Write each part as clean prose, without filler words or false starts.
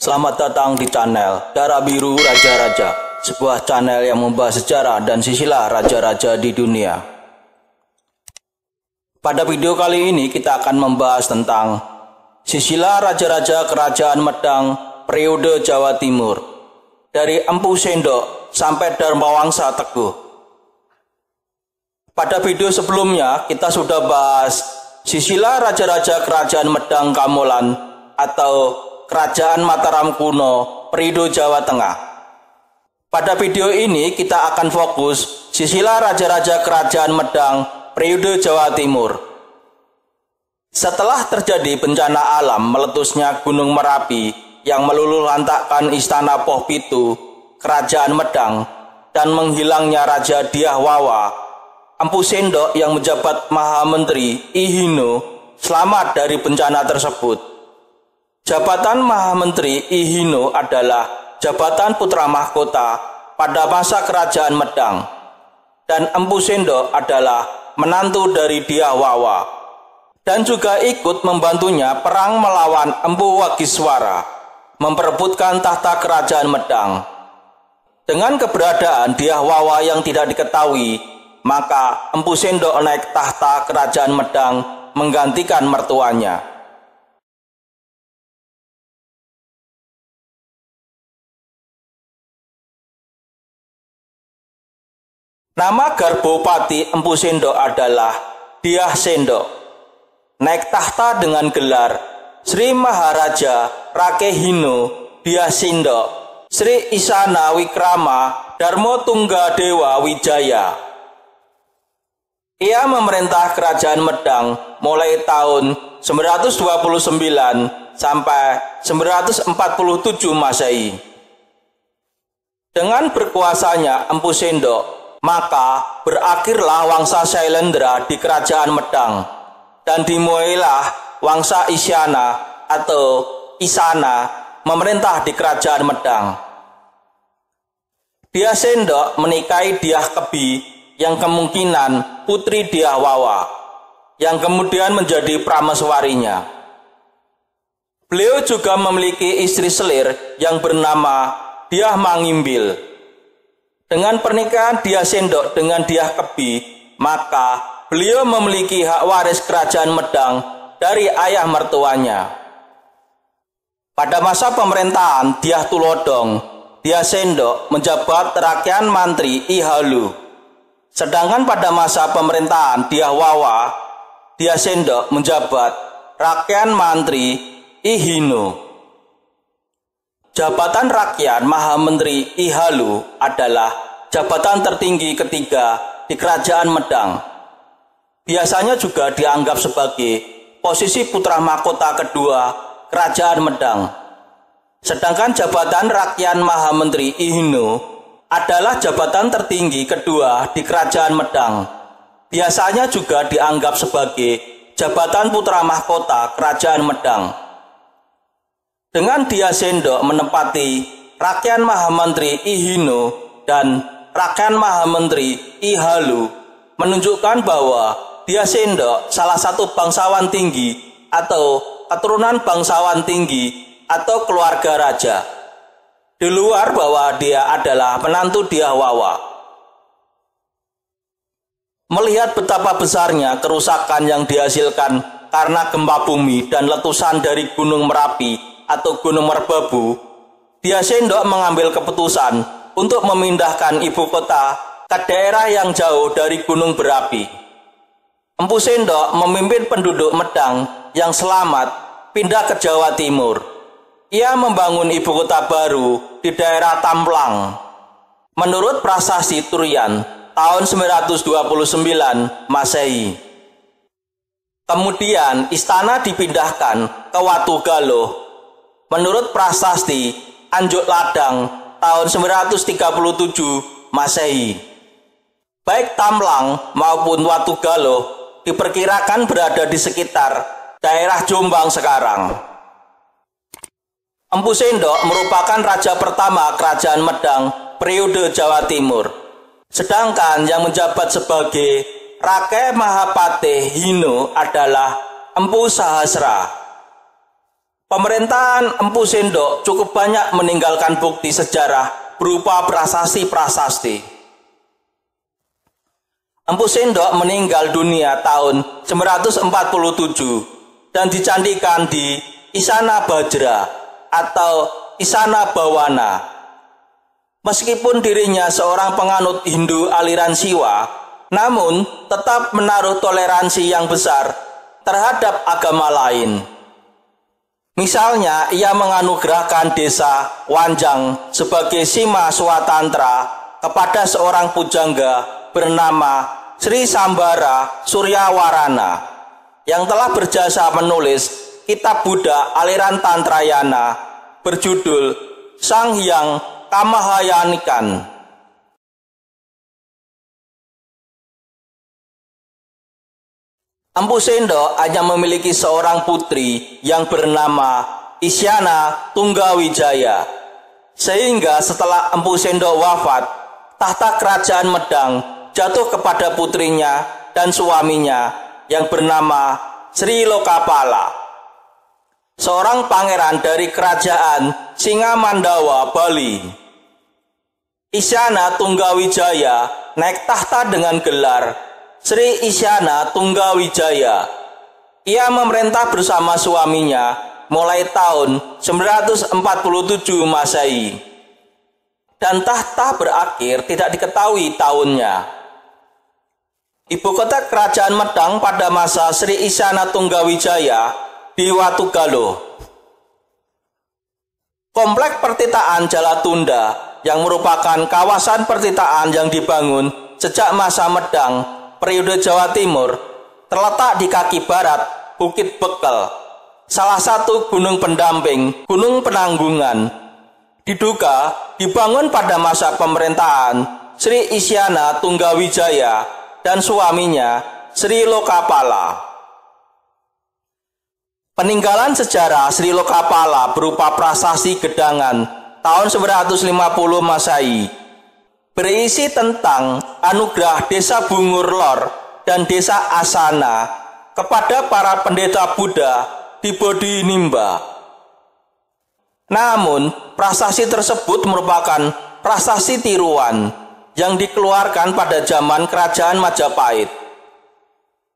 Selamat datang di channel Darah Biru Raja-Raja, sebuah channel yang membahas sejarah dan silsilah raja-raja di dunia. Pada video kali ini kita akan membahas tentang silsilah raja-raja kerajaan Medang periode Jawa Timur, dari Empu Sendok sampai Dharmawangsa Teguh. Pada video sebelumnya kita sudah bahas silsilah raja-raja kerajaan Medang Kamolan atau Kerajaan Mataram kuno, periode Jawa Tengah. Pada video ini kita akan fokus silsilah raja-raja kerajaan Medang periode Jawa Timur. Setelah terjadi bencana alam meletusnya Gunung Merapi yang meluluhlantakkan Istana Poh Pitu, Kerajaan Medang, dan menghilangnya Raja Dyah Wawa, Empu Sendok yang menjabat Mahamentri I Hino selamat dari bencana tersebut. Jabatan Mahamentri I Hino adalah jabatan putra mahkota pada masa Kerajaan Medang, dan Empu Sendok adalah menantu dari Dyah Wawa, dan juga ikut membantunya perang melawan Empu Wagiswara, memperebutkan tahta Kerajaan Medang. Dengan keberadaan Dyah Wawa yang tidak diketahui, maka Empu Sendok naik tahta Kerajaan Medang menggantikan mertuanya. Nama Garbopati Empu Sendok adalah Dyah Sendok. Naik tahta dengan gelar Sri Maharaja Rakehino Dyah Sendok Sri Isana Wikrama Darmo Tungga Dewa Wijaya. Ia memerintah Kerajaan Medang mulai tahun 929 sampai 947 Masehi. Dengan berkuasanya Empu Sendok, maka berakhirlah Wangsa Sailendra di Kerajaan Medang, dan dimulailah Wangsa Isyana atau Isana memerintah di Kerajaan Medang. Dyah Sendok menikahi Dyah Kebi yang kemungkinan putri Dyah Wawa, yang kemudian menjadi prameswarinya. Beliau juga memiliki istri selir yang bernama Dyah Mangimbil. Dengan pernikahan Dyah Sendok dengan Dyah Kebi, maka beliau memiliki hak waris Kerajaan Medang dari ayah mertuanya. Pada masa pemerintahan Dyah Tulodong, Dyah Sendok menjabat Rakyat Mantri I Halu. Sedangkan pada masa pemerintahan Dyah Wawa, Dyah Sendok menjabat Rakyat Mantri I Hino. Jabatan Rakyat Mahamentri I Halu adalah jabatan tertinggi ketiga di Kerajaan Medang. Biasanya juga dianggap sebagai posisi putra mahkota kedua Kerajaan Medang. Sedangkan jabatan Rakyat Mahamentri I Hino adalah jabatan tertinggi kedua di Kerajaan Medang. Biasanya juga dianggap sebagai jabatan putra mahkota Kerajaan Medang. Dengan Dyah Sendok menempati Rakyat Mahamentri I Hino dan Rakyat Mahamentri I Halu, menunjukkan bahwa Dyah Sendok salah satu bangsawan tinggi atau keturunan bangsawan tinggi atau keluarga raja, di luar bahwa dia adalah menantu Dyah Wawa. Melihat betapa besarnya kerusakan yang dihasilkan karena gempa bumi dan letusan dari Gunung Merapi atau Gunung Merbabu, Dyah Sendok mengambil keputusan untuk memindahkan ibu kota ke daerah yang jauh dari gunung berapi. Empu Sendok memimpin penduduk Medang yang selamat pindah ke Jawa Timur. Ia membangun ibu kota baru di daerah Tamplang. Menurut Prasasti Turian tahun 929 Masehi. Kemudian istana dipindahkan ke Watugaluh. Menurut Prasasti Anjuk Ladang tahun 937 Masehi. Baik Tamlang maupun Watugaluh diperkirakan berada di sekitar daerah Jombang sekarang. Empu Sendok merupakan raja pertama Kerajaan Medang periode Jawa Timur. Sedangkan yang menjabat sebagai Rakyat Mahapate Hino adalah Empu Sahasra. Pemerintahan Empu Sendok cukup banyak meninggalkan bukti sejarah berupa prasasti-prasasti. Empu Sendok meninggal dunia tahun 947 dan dicandikan di Isana Bajra atau Isana Bawana. Meskipun dirinya seorang penganut Hindu aliran Siwa, namun tetap menaruh toleransi yang besar terhadap agama lain. Misalnya, ia menganugerahkan desa Wanjang sebagai Sima Swatantra kepada seorang pujangga bernama Sri Sambara Suryawarana yang telah berjasa menulis kitab Buddha aliran Tantrayana berjudul Sang Hyang Kamahayanikan. Empu Sendok hanya memiliki seorang putri yang bernama Isyana Tunggawijaya. Sehingga setelah Empu Sendok wafat, tahta kerajaan Medang jatuh kepada putrinya dan suaminya yang bernama Sri Lokapala, seorang pangeran dari kerajaan Singamandawa, Bali. Isyana Tunggawijaya naik tahta dengan gelar Sri Isyana Tunggawijaya. Ia memerintah bersama suaminya mulai tahun 947 Masehi. Dan tahta berakhir tidak diketahui tahunnya. Ibu kota kerajaan Medang pada masa Sri Isyana Tunggawijaya di Watugaloh. Komplek Pertitaan Jalatunda yang merupakan kawasan pertitaan yang dibangun sejak masa Medang periode Jawa Timur terletak di kaki barat Bukit Bekel, salah satu gunung pendamping Gunung Penanggungan. Diduga dibangun pada masa pemerintahan Sri Isyana Tunggawijaya dan suaminya Sri Lokapala. Peninggalan sejarah Sri Lokapala berupa prasasti Gedangan tahun 950 Masehi berisi tentang anugerah Desa Bungur Lor dan Desa Asana kepada para pendeta Buddha di Bodhinimba. Namun, prasasti tersebut merupakan prasasti tiruan yang dikeluarkan pada zaman Kerajaan Majapahit.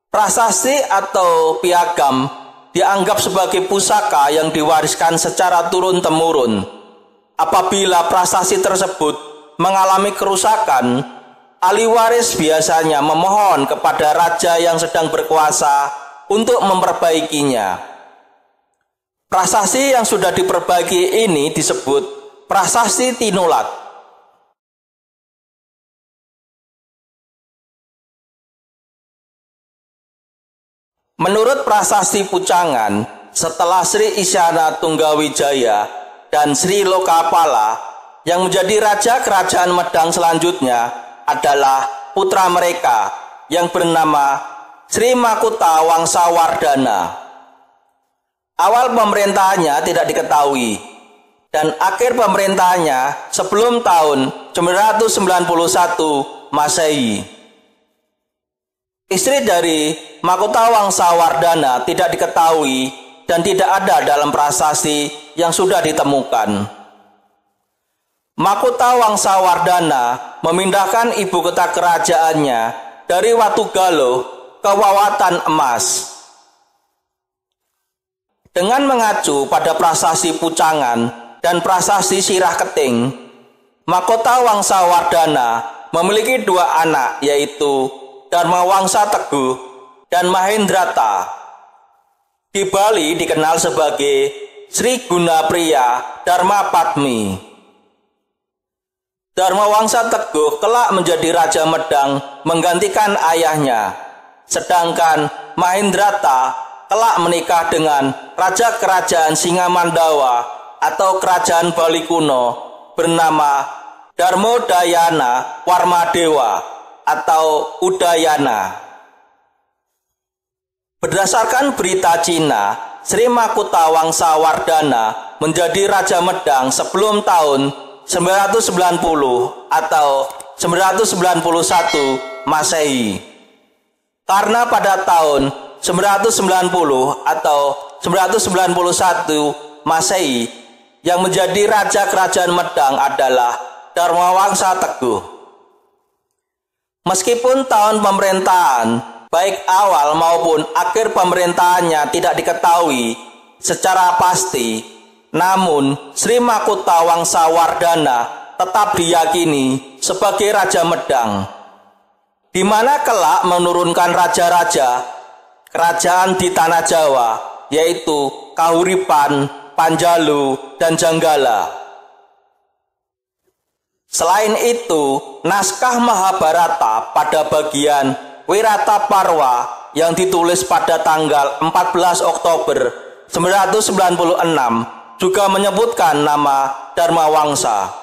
Prasasti atau piagam dianggap sebagai pusaka yang diwariskan secara turun-temurun. Apabila prasasti tersebut mengalami kerusakan, ahli waris biasanya memohon kepada raja yang sedang berkuasa untuk memperbaikinya. Prasasti yang sudah diperbaiki ini disebut prasasti tinulat. Menurut prasasti Pucangan, setelah Sri Isyana Tunggawijaya dan Sri Lokapala, yang menjadi raja kerajaan Medang selanjutnya adalah putra mereka yang bernama Sri Makuta Wangsawardhana. Awal pemerintahannya tidak diketahui dan akhir pemerintahannya sebelum tahun 991 Masehi. Istri dari Makuta Wangsawardhana tidak diketahui dan tidak ada dalam prasasti yang sudah ditemukan. Makuta Wangsawardhana memindahkan ibu kota kerajaannya dari Watugaloh ke Wawatan Emas. Dengan mengacu pada prasasti Pucangan dan prasasti Sirah Keting, Mahkota Wangsawardhana memiliki dua anak, yaitu Dharma Wangsa Teguh dan Mahendrata. Di Bali dikenal sebagai Sri Gunapriya Dharma Padmi. Dharma Wangsa Teguh kelak menjadi Raja Medang menggantikan ayahnya, sedangkan Mahendrata kelak menikah dengan Raja Kerajaan Singamandawa atau Kerajaan Bali kuno bernama Dharmodayana Warmadewa atau Udayana. Berdasarkan berita Cina, Sri Mahkota Wangsawardhana menjadi Raja Medang sebelum tahun 990 atau 991 Masehi. Karena pada tahun 990 atau 991 Masehi yang menjadi raja kerajaan Medang adalah Dharmawangsa Teguh. Meskipun tahun pemerintahan, baik awal maupun akhir pemerintahannya tidak diketahui secara pasti, namun Sri Makutha Wangsa Wardhana tetap diyakini sebagai Raja Medang, di mana kelak menurunkan raja-raja kerajaan di tanah Jawa, yaitu Kahuripan, Panjalu, dan Janggala. Selain itu, naskah Mahabharata pada bagian Wirataparwa yang ditulis pada tanggal 14 Oktober 996 juga menyebutkan nama Dharmawangsa.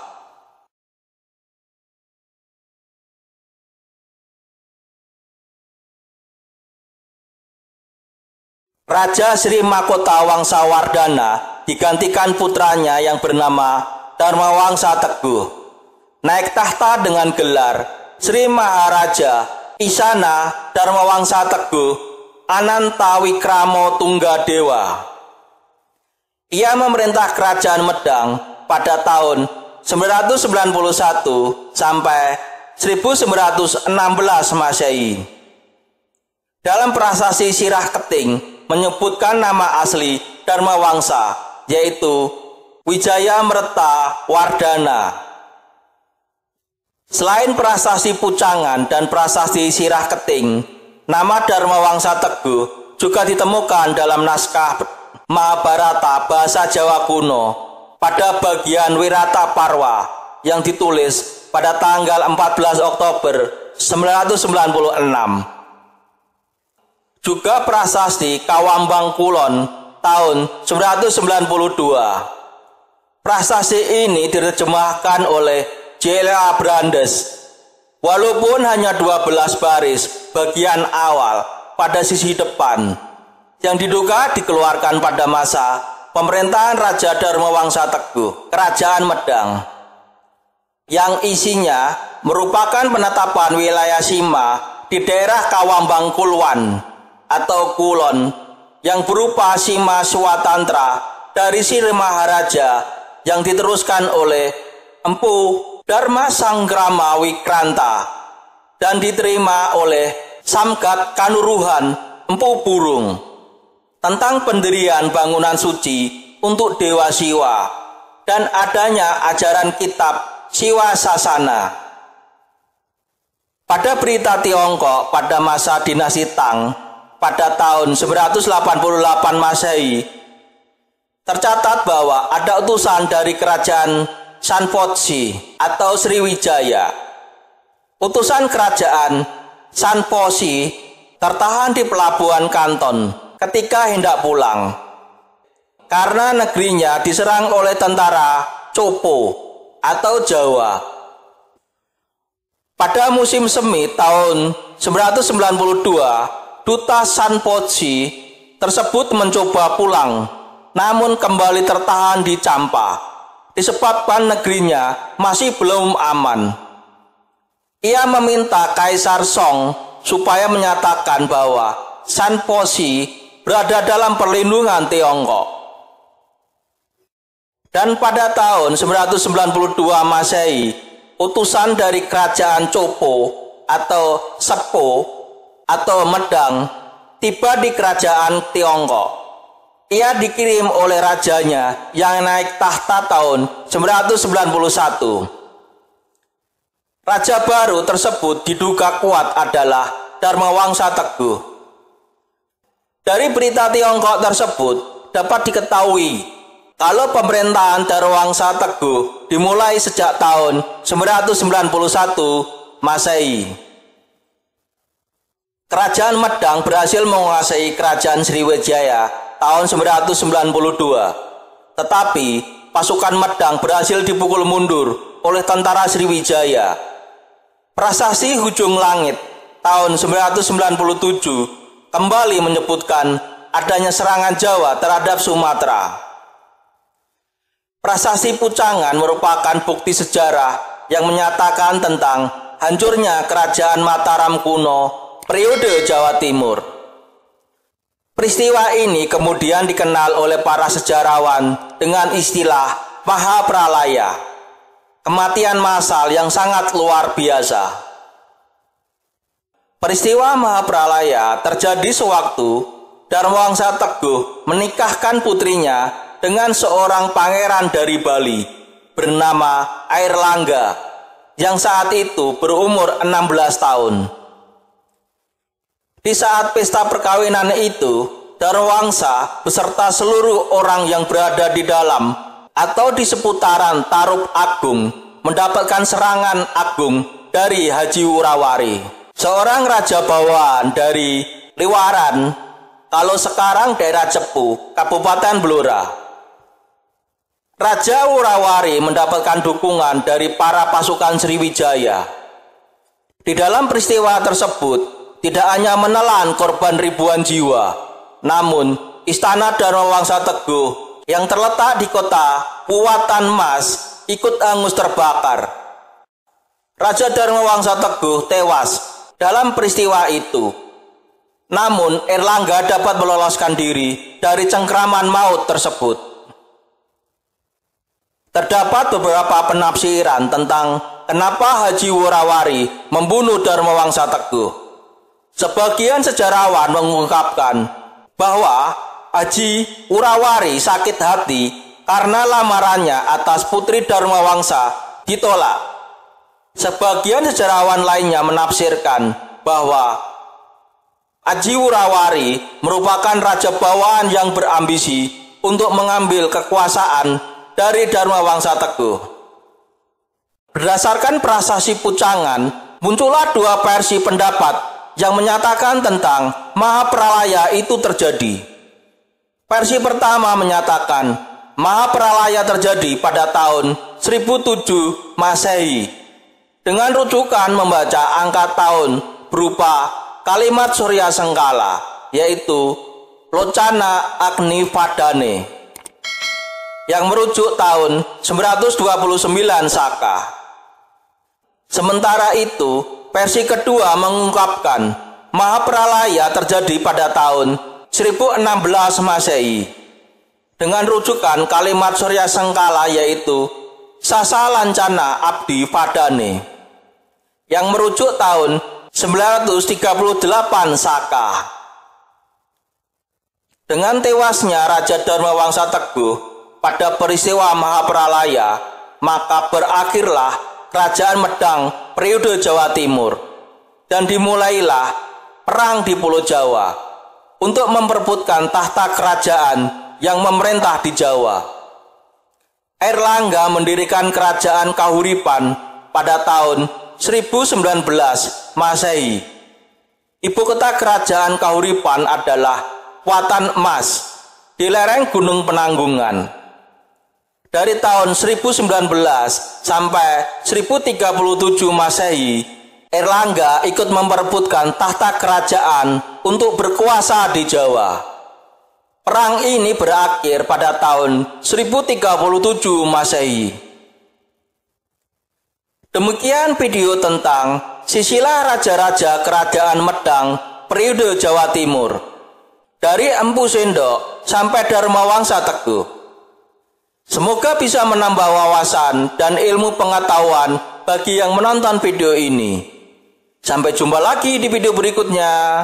Raja Sri Makutha Wangsa Wardhana digantikan putranya yang bernama Dharmawangsa Teguh, naik tahta dengan gelar Sri Maharaja Isana Dharmawangsa Teguh Anantawikramo Tunggadewa. Ia memerintah kerajaan Medang pada tahun 991 sampai 1916 Masehi. Dalam prasasti Sirah Keting menyebutkan nama asli Dharmawangsa, yaitu Wijaya Merta Wardhana. Selain prasasti Pucangan dan prasasti Sirah Keting, nama Dharmawangsa Teguh juga ditemukan dalam naskah Mahabharata bahasa Jawa kuno pada bagian Wirataparwa yang ditulis pada tanggal 14 Oktober 996. Juga prasasti Kawambang Kulon tahun 992. Prasasti ini diterjemahkan oleh J.L.A. Brandes. Walaupun hanya 12 baris bagian awal pada sisi depan, yang diduga dikeluarkan pada masa pemerintahan Raja Dharmawangsa Teguh, Kerajaan Medang, yang isinya merupakan penetapan wilayah Sima di daerah Kawambang Kulwan atau Kulon yang berupa Sima Swatantra dari Sri Maharaja yang diteruskan oleh Empu Dharma Sanggrama Wikranta dan diterima oleh Samgat Kanuruhan Empu Burung tentang pendirian bangunan suci untuk Dewa Siwa dan adanya ajaran kitab Siwa Sasana. Pada berita Tiongkok pada masa dinasti Tang pada tahun 988 Masehi, tercatat bahwa ada utusan dari kerajaan Sanposi atau Sriwijaya. Utusan kerajaan Sanposi tertahan di pelabuhan Kanton ketika hendak pulang, karena negerinya diserang oleh tentara Copo atau Jawa. Pada musim semi tahun 992, Duta Sanposi tersebut mencoba pulang, namun kembali tertahan di Champa, disebabkan negerinya masih belum aman. Ia meminta Kaisar Song supaya menyatakan bahwa Sanposi berada dalam perlindungan Tiongkok. Dan pada tahun 992 Masehi, utusan dari kerajaan Copo atau Sepo atau Medang tiba di kerajaan Tiongkok. Ia dikirim oleh rajanya yang naik tahta tahun 991. Raja baru tersebut diduga kuat adalah Dharmawangsa Teguh. Dari berita Tiongkok tersebut dapat diketahui kalau pemerintahan Dharmawangsa Teguh dimulai sejak tahun 991 Masehi. Kerajaan Medang berhasil menguasai kerajaan Sriwijaya tahun 992. Tetapi pasukan Medang berhasil dipukul mundur oleh tentara Sriwijaya. Prasasti Hujung Langit tahun 997 kembali menyebutkan adanya serangan Jawa terhadap Sumatera. Prasasti Pucangan merupakan bukti sejarah yang menyatakan tentang hancurnya kerajaan Mataram kuno periode Jawa Timur. Peristiwa ini kemudian dikenal oleh para sejarawan dengan istilah Mahapralaya, kematian massal yang sangat luar biasa. Peristiwa Mahapralaya terjadi sewaktu Dharmawangsa Teguh menikahkan putrinya dengan seorang pangeran dari Bali bernama Airlangga yang saat itu berumur 16 tahun. Di saat pesta perkawinan itu, Dharmawangsa beserta seluruh orang yang berada di dalam atau di seputaran Tarup Agung mendapatkan serangan agung dari Haji Wurawari, seorang raja bawaan dari Liwaran, kalau sekarang daerah Cepu, Kabupaten Blora. Raja Wurawari mendapatkan dukungan dari para pasukan Sriwijaya. Di dalam peristiwa tersebut, tidak hanya menelan korban ribuan jiwa, namun istana Dharmawangsa Teguh yang terletak di kota Puwatan Mas ikut hangus terbakar. Raja Dharmawangsa Teguh tewas dalam peristiwa itu. Namun Airlangga dapat meloloskan diri dari cengkraman maut tersebut. Terdapat beberapa penafsiran tentang kenapa Haji Wurawari membunuh Dharmawangsa Teguh. Sebagian sejarawan mengungkapkan bahwa Haji Wurawari sakit hati karena lamarannya atas putri Dharmawangsa ditolak. Sebagian sejarawan lainnya menafsirkan bahwa Haji Wurawari merupakan raja bawaan yang berambisi untuk mengambil kekuasaan dari Dharmawangsa Teguh. Berdasarkan prasasti Pucangan, muncullah dua versi pendapat yang menyatakan tentang Mahapralaya itu terjadi. Versi pertama menyatakan Mahapralaya terjadi pada tahun 1007 Masehi dengan rujukan membaca angka tahun berupa kalimat Surya Sengkala, yaitu Locana Agni Vadane, yang merujuk tahun 929 Saka. Sementara itu, versi kedua mengungkapkan Mahapralaya terjadi pada tahun 1016 Masehi dengan rujukan kalimat Surya Sengkala, yaitu Sasa Lancana Abdi Vadane, yang merujuk tahun 938 Saka. Dengan tewasnya Raja Dharmawangsa Teguh pada peristiwa Mahapralaya, maka berakhirlah Kerajaan Medang periode Jawa Timur, dan dimulailah perang di Pulau Jawa untuk memperebutkan tahta kerajaan yang memerintah di Jawa. Airlangga mendirikan kerajaan Kahuripan pada tahun 1019 Masehi. Ibu kota kerajaan Kahuripan adalah Puwatan Mas di lereng Gunung Penanggungan. Dari tahun 1019 sampai 1037 Masehi, Airlangga ikut memperebutkan tahta kerajaan untuk berkuasa di Jawa. Perang ini berakhir pada tahun 1037 Masehi. Demikian video tentang silsilah raja-raja kerajaan Medang periode Jawa Timur, dari Empu Sendok sampai Dharmawangsa Teguh. Semoga bisa menambah wawasan dan ilmu pengetahuan bagi yang menonton video ini. Sampai jumpa lagi di video berikutnya.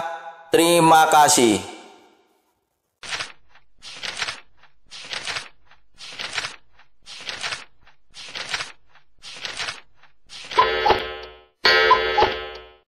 Terima kasih.